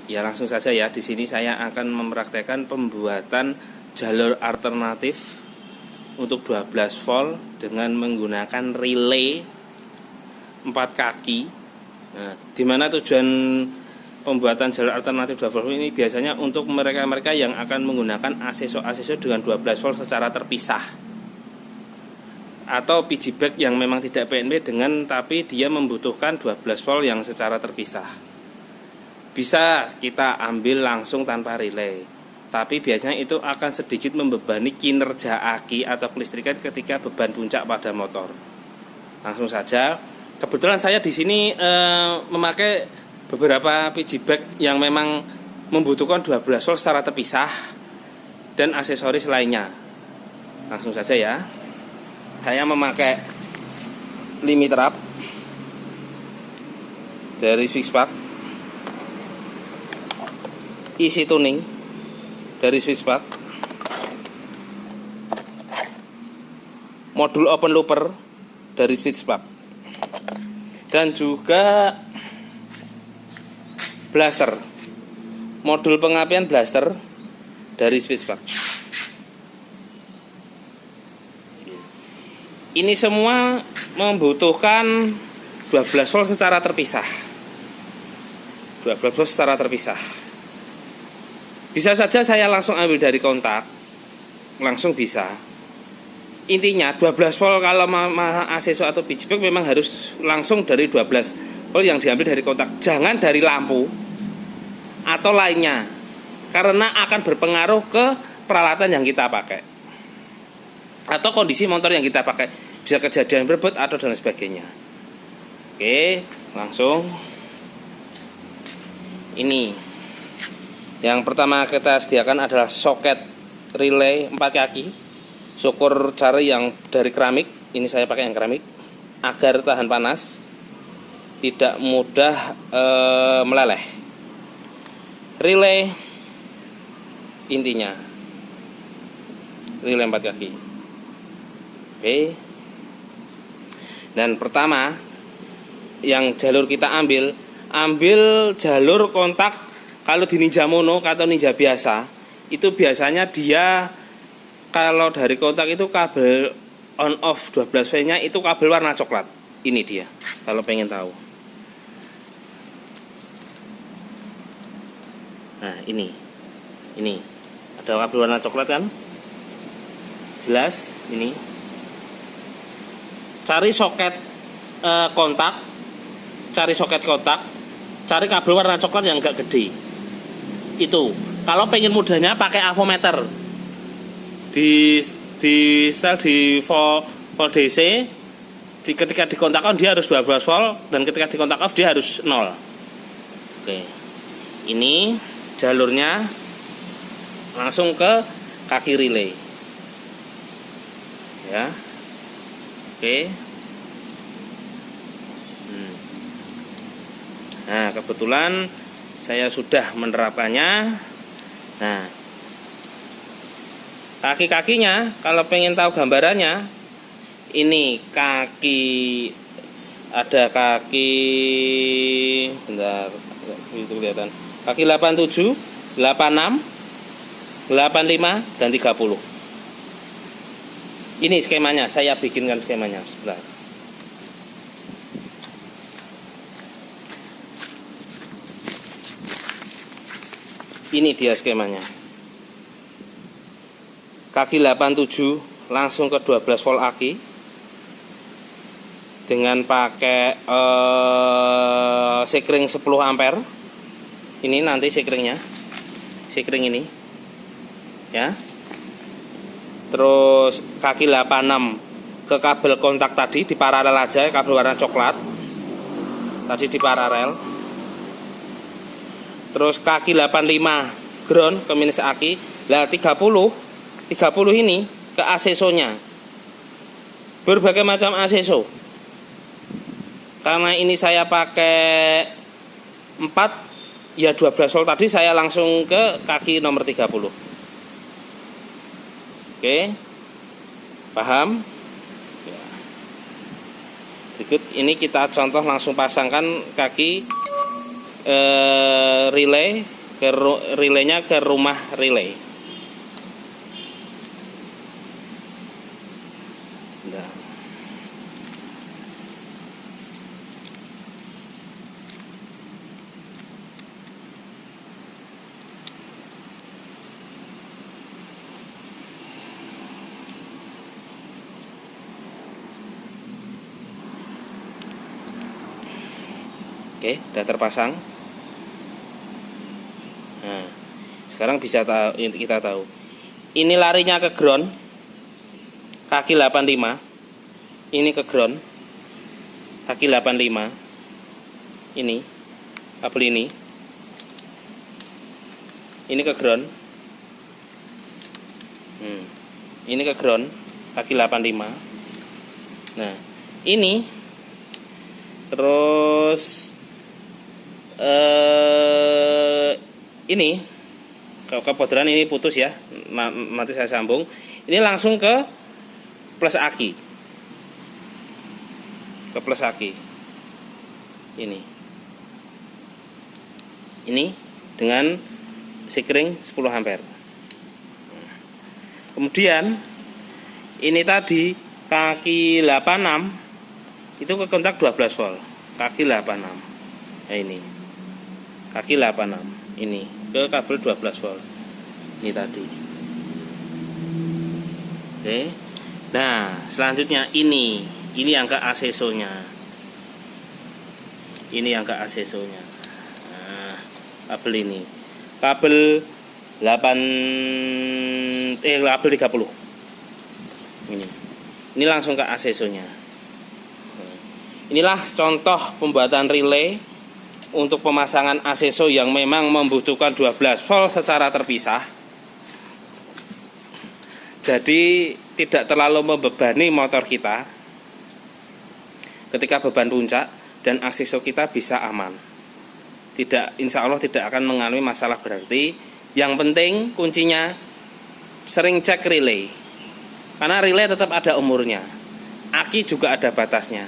Ya langsung saja ya, di sini saya akan mempraktekkan pembuatan jalur alternatif untuk 12 volt dengan menggunakan relay 4 kaki. Nah, dimana tujuan pembuatan jalur alternatif 12 volt ini biasanya untuk mereka-mereka yang akan menggunakan ACSO dengan 12 volt secara terpisah, atau piggyback yang memang tidak PNP dengan tapi dia membutuhkan 12 volt yang secara terpisah. Bisa kita ambil langsung tanpa relay, tapi biasanya itu akan sedikit membebani kinerja aki atau kelistrikan ketika beban puncak pada motor. Langsung saja, kebetulan saya di sini memakai beberapa piggyback yang memang membutuhkan 12 volt secara terpisah dan aksesoris lainnya. Langsung saja ya. Saya memakai limit wrap dari Swisspark, isi tuning dari Swisspark, modul open looper dari Swisspark, dan juga blaster, modul pengapian blaster dari Swisspark. Ini semua membutuhkan 12 volt secara terpisah. 12 volt secara terpisah. Bisa saja saya langsung ambil dari kontak, langsung bisa. Intinya 12 volt kalau ACSO atau piggyback memang harus langsung dari 12 volt yang diambil dari kontak, jangan dari lampu atau lainnya, karena akan berpengaruh ke peralatan yang kita pakai atau kondisi motor yang kita pakai, bisa kejadian berebut atau dan sebagainya. Oke, langsung ini. Yang pertama kita sediakan adalah soket relay 4 kaki. Syukur cari yang dari keramik. Ini saya pakai yang keramik agar tahan panas, tidak mudah meleleh. Relay intinya relay 4 kaki. Oke. Dan pertama yang jalur kita ambil jalur kontak. Kalau di Ninja Mono atau Ninja biasa, itu biasanya dia kalau dari kontak itu kabel on off 12V nya itu kabel warna coklat. Ini dia, kalau pengen tahu. Nah ini ada kabel warna coklat kan? Jelas ini. Cari soket kontak, cari kabel warna coklat yang agak gede. Itu kalau pengen mudahnya pakai avometer di sel di volt DC. Ketika dikontak on dia harus 12 volt, dan ketika dikontak off dia harus 0. Oke, ini jalurnya langsung ke kaki relay ya. Oke. Nah kebetulan saya sudah menerapkannya. Nah, kaki-kakinya kalau pengen tahu gambarannya, ini kaki, ada kaki, bentar, itu kelihatan, kaki 87, 86, 85 dan 30. Ini skemanya, saya bikinkan skemanya sebentar. Ini dia skemanya. Kaki 87 langsung ke 12 volt aki dengan pakai sekring 10 ampere. Ini nanti sekringnya, sekring ini ya. Terus kaki 86 ke kabel kontak tadi di paralel aja, kabel warna coklat tadi di paralel. Terus kaki 85 ground ke minus aki. Lah 30 ini ke ACSO nya. Berbagai macam ACSO. Karena ini saya pakai 4 ya 12 volt tadi, saya langsung ke kaki nomor 30. Oke. Paham? Ya. Berikut ini kita contoh langsung pasangkan kaki relay relaynya ke rumah relay. Nah. Oke, sudah terpasang. Nah, sekarang kita tahu. Ini larinya ke ground. Kaki 85. Ini ke ground. Kaki 85. Ini kabel ini. Ini ke ground. Ini ke ground, kaki 85. Nah, ini terus ini kebodohan ini putus ya, nanti saya sambung. Ini langsung ke plus aki, ke plus aki. Ini dengan sikring 10 ampere. Kemudian ini tadi kaki 86 itu ke kontak 12 volt, kaki 86. Nah, ini kaki 86 ini ke kabel 12 volt ini tadi. Oke. Nah, selanjutnya ini yang ke ACSO-nya. Ini yang ke ACSO-nya. Nah, kabel ini. Kabel 30. Ini langsung ke ACSO-nya. Inilah contoh pembuatan relay untuk pemasangan ACSO yang memang membutuhkan 12 volt secara terpisah. Jadi tidak terlalu membebani motor kita ketika beban puncak, dan ACSO kita bisa aman. Insya Allah tidak akan mengalami masalah berarti. Yang penting kuncinya sering cek relay, karena relay tetap ada umurnya. Aki juga ada batasnya.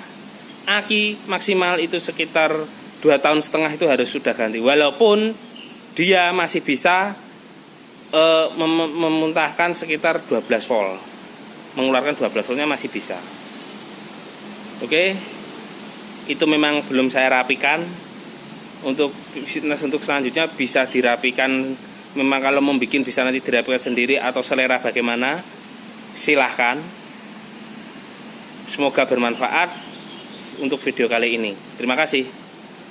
Aki maksimal itu sekitar 2,5 tahun itu harus sudah ganti. Walaupun dia masih bisa memuntahkan sekitar 12 volt, mengeluarkan 12 voltnya masih bisa. Oke, itu memang belum saya rapikan. Untuk selanjutnya bisa dirapikan. Memang kalau membuat bisa nanti dirapikan sendiri atau selera bagaimana, silahkan. Semoga bermanfaat untuk video kali ini. Terima kasih.